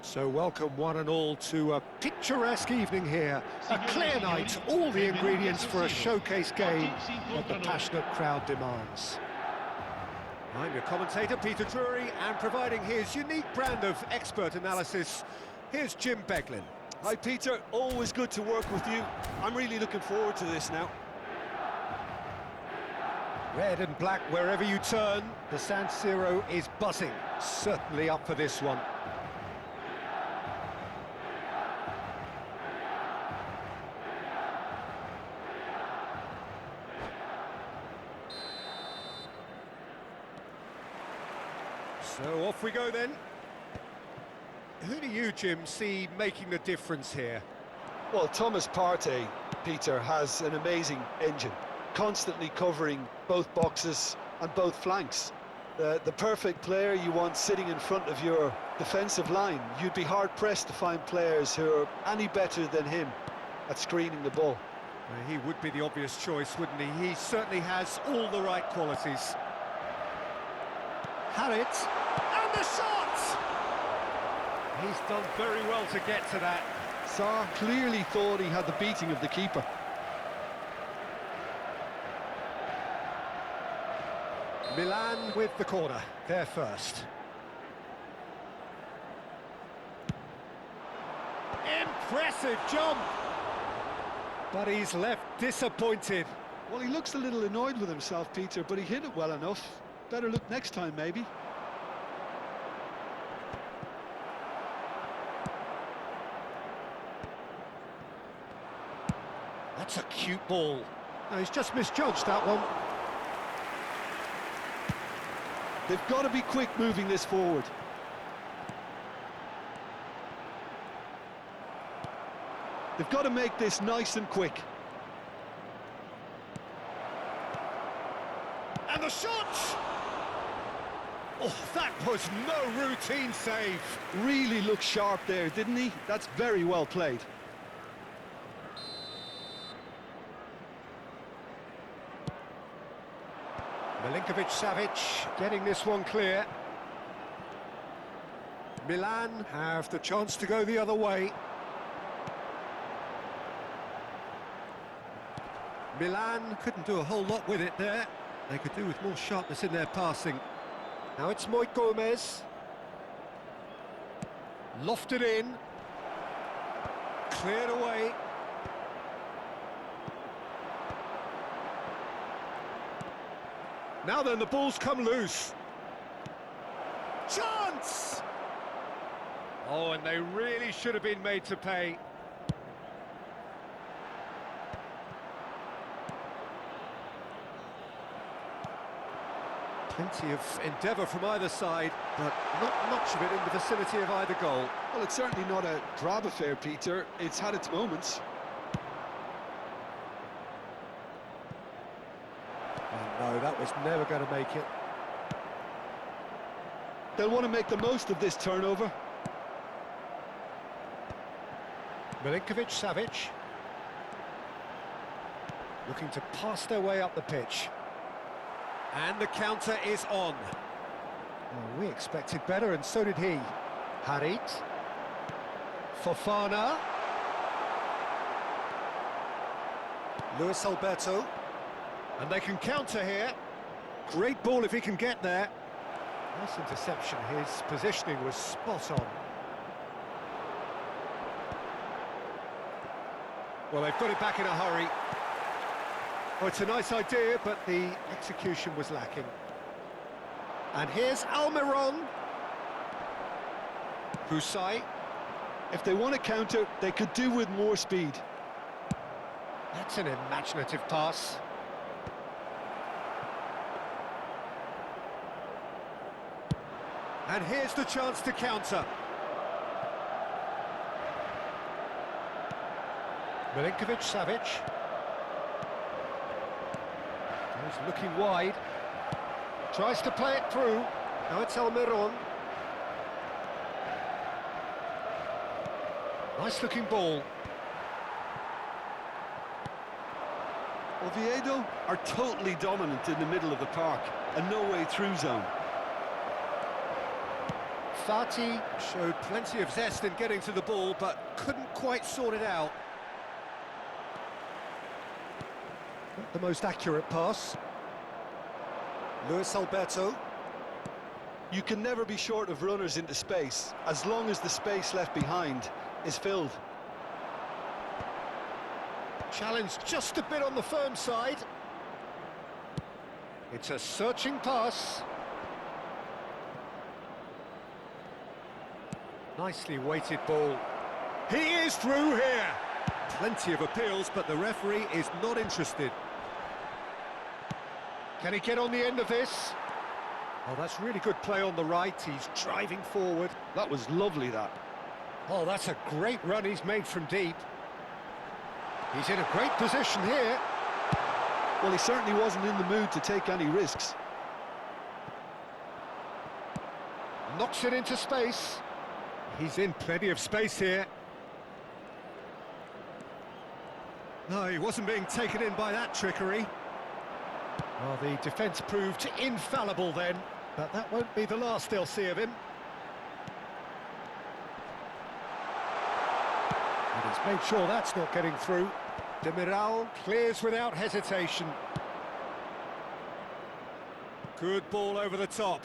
So welcome one and all to a picturesque evening here. A clear night, all the ingredients for a showcase game that the passionate crowd demands. I'm your commentator, Peter Drury, and providing his unique brand of expert analysis, here's Jim Beglin. Hi Peter, always good to work with you. I'm really looking forward to this now. Red and black wherever you turn, the San Siro is buzzing. Certainly up for this one. So off we go then. Who do you, Jim, see making the difference here? Well, Thomas Partey, Peter, has an amazing engine, constantly covering both boxes and both flanks. The perfect player you want sitting in front of your defensive line. You'd be hard-pressed to find players who are any better than him at screening the ball. He would be the obvious choice, wouldn't he? He certainly has all the right qualities. Harrit, and the shot! He's done very well to get to that. Sarr clearly thought he had the beating of the keeper. Milan with the corner, there first. Impressive jump! But he's left disappointed. Well, he looks a little annoyed with himself, Peter, but he hit it well enough. Better look next time, maybe. That's a cute ball. No, he's just misjudged that one. They've got to be quick moving this forward. They've got to make this nice and quick. And the shot! Oh, that was no routine save. Really looked sharp there, didn't he? That's very well played. Milinkovic-Savic getting this one clear. Milan have the chance to go the other way. Milan couldn't do a whole lot with it there. They could do with more sharpness in their passing. Now it's Moit Gomez. Lofted in. Cleared away. Now then, the ball's come loose. Chance! Oh, and they really should have been made to pay. Plenty of endeavour from either side, but not much of it in the vicinity of either goal. Well, it's certainly not a drab affair, Peter. It's had its moments. Oh, no, that was never going to make it. They'll want to make the most of this turnover. Milinkovic-Savic. Looking to pass their way up the pitch. And the counter is on. Oh, we expected better, and so did he. Harrit. Fofana. Luis Alberto. And they can counter here. Great ball if he can get there. Nice interception. His positioning was spot on. Well, they've got it back in a hurry. Oh, it's a nice idea, but the execution was lacking. And here's Almiron. Husai. If they want to counter, they could do with more speed. That's an imaginative pass. And here's the chance to counter. Milinkovic-Savic. He's looking wide. Tries to play it through. Now it's Almiron. Nice looking ball. Oviedo are totally dominant in the middle of the park, and no way through zone. Fati showed plenty of zest in getting to the ball, but couldn't quite sort it out. Not the most accurate pass. Luis Alberto. You can never be short of runners into space, as long as the space left behind is filled. Challenge just a bit on the firm side. It's a searching pass. Nicely weighted ball. He is through here. Plenty of appeals, but the referee is not interested. Can he get on the end of this? Oh, that's really good play on the right. He's driving forward. That was lovely, that. Oh, that's a great run he's made from deep. He's in a great position here. Well, he certainly wasn't in the mood to take any risks. Knocks it into space. He's in plenty of space here. No, he wasn't being taken in by that trickery. Well, the defence proved infallible then, but that won't be the last they'll see of him. And he's made sure that's not getting through. Demiral clears without hesitation. Good ball over the top.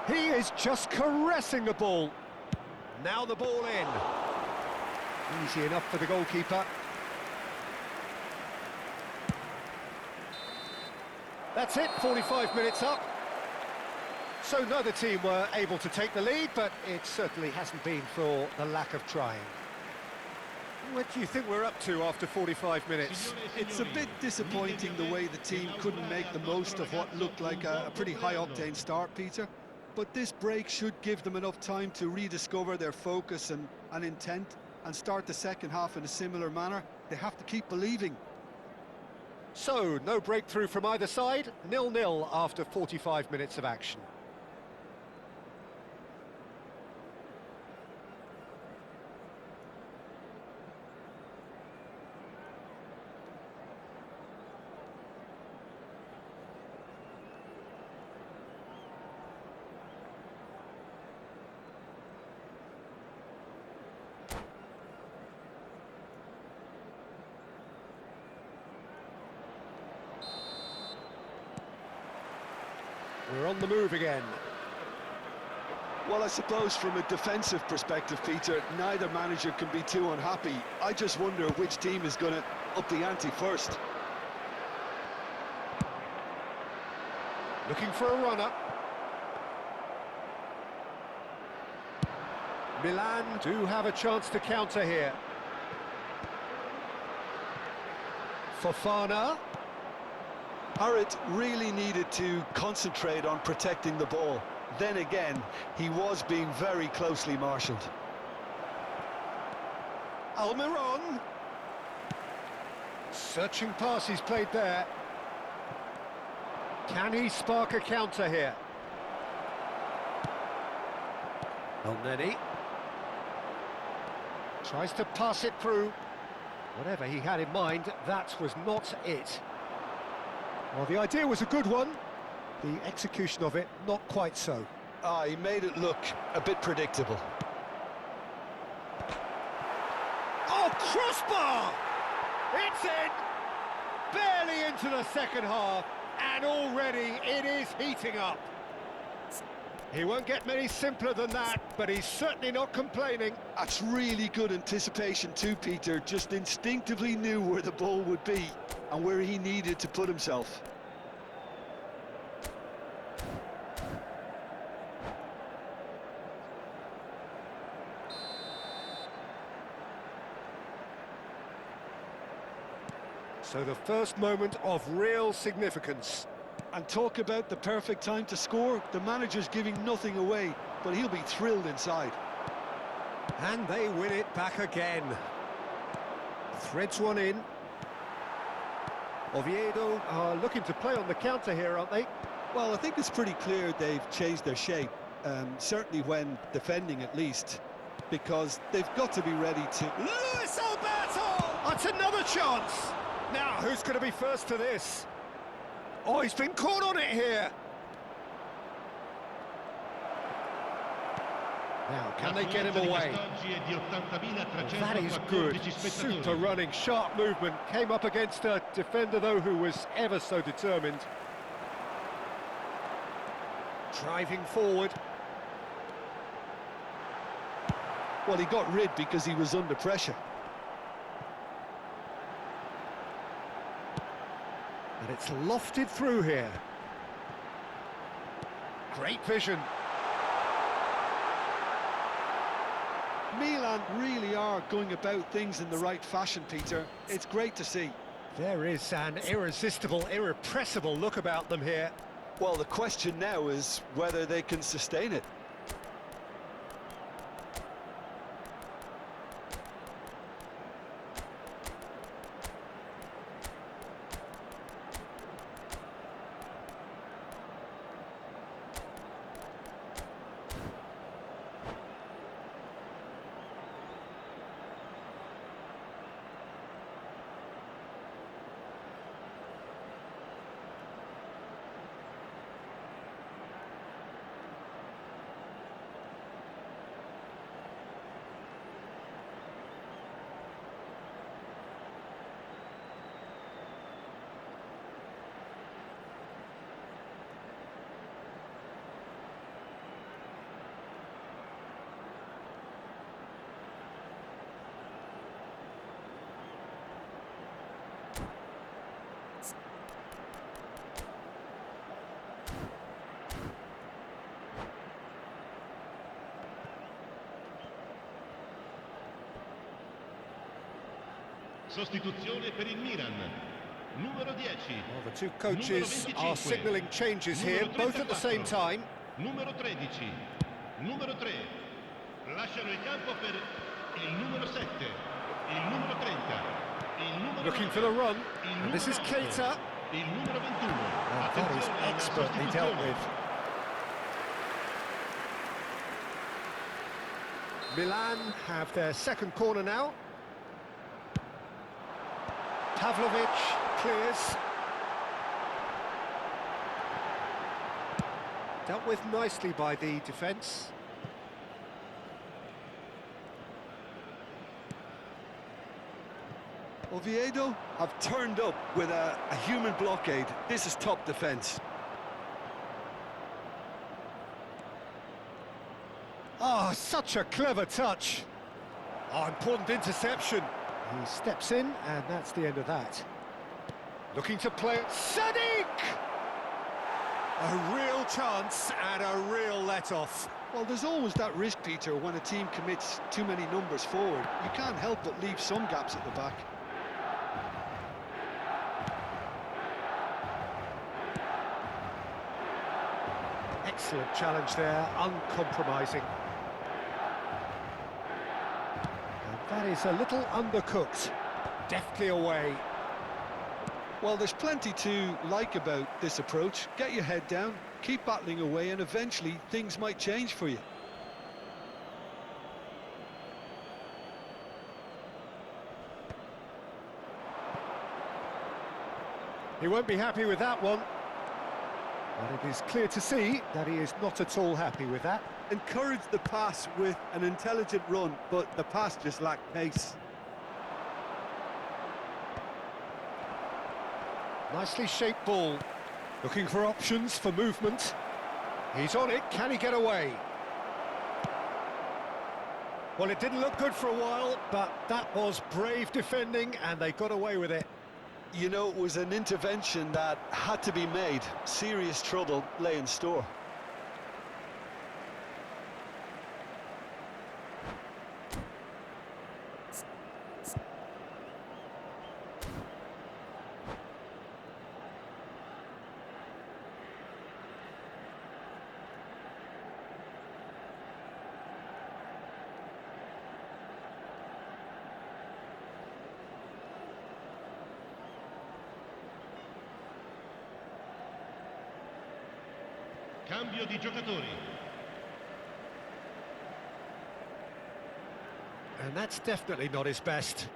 He is just caressing the ball. Now the ball in. Easy enough for the goalkeeper. That's it, 45 minutes up. So neither team were able to take the lead, but it certainly hasn't been for the lack of trying. What do you think we're up to after 45 minutes? It's a bit disappointing the way the team couldn't make the most of what looked like a pretty high-octane start, Peter. But this break should give them enough time to rediscover their focus and intent and start the second half in a similar manner. They have to keep believing. So, no breakthrough from either side, 0-0 after 45 minutes of action. We're on the move again. Well, I suppose from a defensive perspective, Peter, neither manager can be too unhappy. I just wonder which team is going to up the ante first. Looking for a runner. Milan do have a chance to counter here. Fofana. Harit really needed to concentrate on protecting the ball. Then again, he was being very closely marshalled. Almiron. Searching pass he's played there. Can he spark a counter here? Elneny. Tries to pass it through. Whatever he had in mind, that was not it. Well, the idea was a good one. The execution of it, not quite so. He made it look a bit predictable. Oh, crossbar! It's in! Barely into the second half, and already it is heating up. He won't get many simpler than that, but he's certainly not complaining. That's really good anticipation too, Peter. Just instinctively knew where the ball would be and where he needed to put himself. So the first moment of real significance. And talk about the perfect time to score. The manager's giving nothing away, but he'll be thrilled inside. And they win it back again. Threads one in. Oviedo are looking to play on the counter here, aren't they? Well, I think it's pretty clear they've changed their shape, certainly when defending at least, because they've got to be ready to... Luis Alberto! That's another chance! Now, who's going to be first to this? Oh, he's been caught on it here. Now, can they get him away? Well, that is good. Super running, sharp movement. Came up against a defender, though, who was ever so determined. Driving forward. Well, he got rid because he was under pressure. And it's lofted through here. Great vision. Milan really are going about things in the right fashion, Peter. It's great to see. There is an irresistible, irrepressible look about them here. Well, the question now is whether they can sustain it. Sostituzione per il Milan. Numero 10. Well, the two coaches are signalling changes here, both at the same time. Numero 13. Numero 3. Lasciano il campo per il numero 7. Il numero 30. Il numero Looking 9, for the run. il And this is numero 8, Keita. Il numero 21. And that is Attenzione alla expertly dealt sostituzione. with. Milan have their second corner now. Pavlovic clears. Dealt with nicely by the defence. Oviedo have turned up with a human blockade. This is top defence. Oh, such a clever touch. Oh, important interception. He steps in, and that's the end of that. Looking to play it. Sadiq! A real chance and a real let-off. Well, there's always that risk, Peter, when a team commits too many numbers forward. You can't help but leave some gaps at the back. Excellent challenge there, uncompromising. And that is a little undercooked. Deftly away. Well, there's plenty to like about this approach. Get your head down, keep battling away, and eventually things might change for you. He won't be happy with that one. But it is clear to see that he is not at all happy with that. Encourage the pass with an intelligent run, but the pass just lacked pace. Nicely shaped ball. Looking for options for movement. He's on it, can he get away? Well, it didn't look good for a while, but that was brave defending and they got away with it. You know, it was an intervention that had to be made. Serious trouble lay in store. Cambio di giocatori. And that's definitely not his best.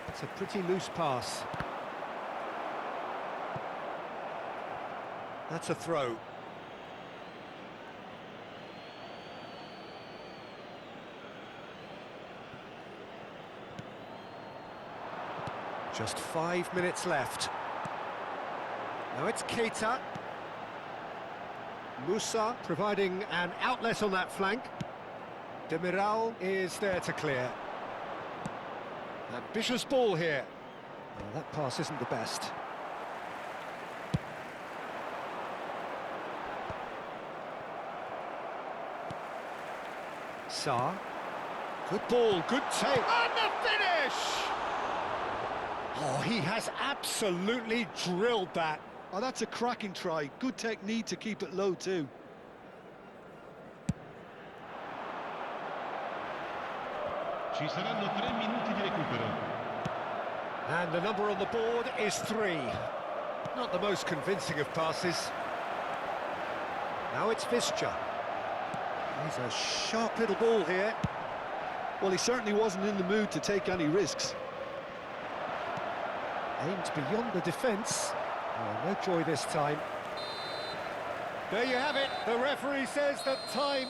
It's a pretty loose pass. That's a throw. Just 5 minutes left. Now it's Keita. Musa providing an outlet on that flank. Demiral is there to clear. Ambitious ball here. Well, that pass isn't the best. Sarr. Good ball, good take. And the finish! Oh, he has absolutely drilled that. Oh, that's a cracking try. Good technique to keep it low too. Ci saranno 3 minuti di recupero. And the number on the board is 3. Not the most convincing of passes. Now it's Velja. He's a sharp little ball here. Well, he certainly wasn't in the mood to take any risks. Aimed beyond the defence. Oh, no joy this time. There you have it. The referee says that time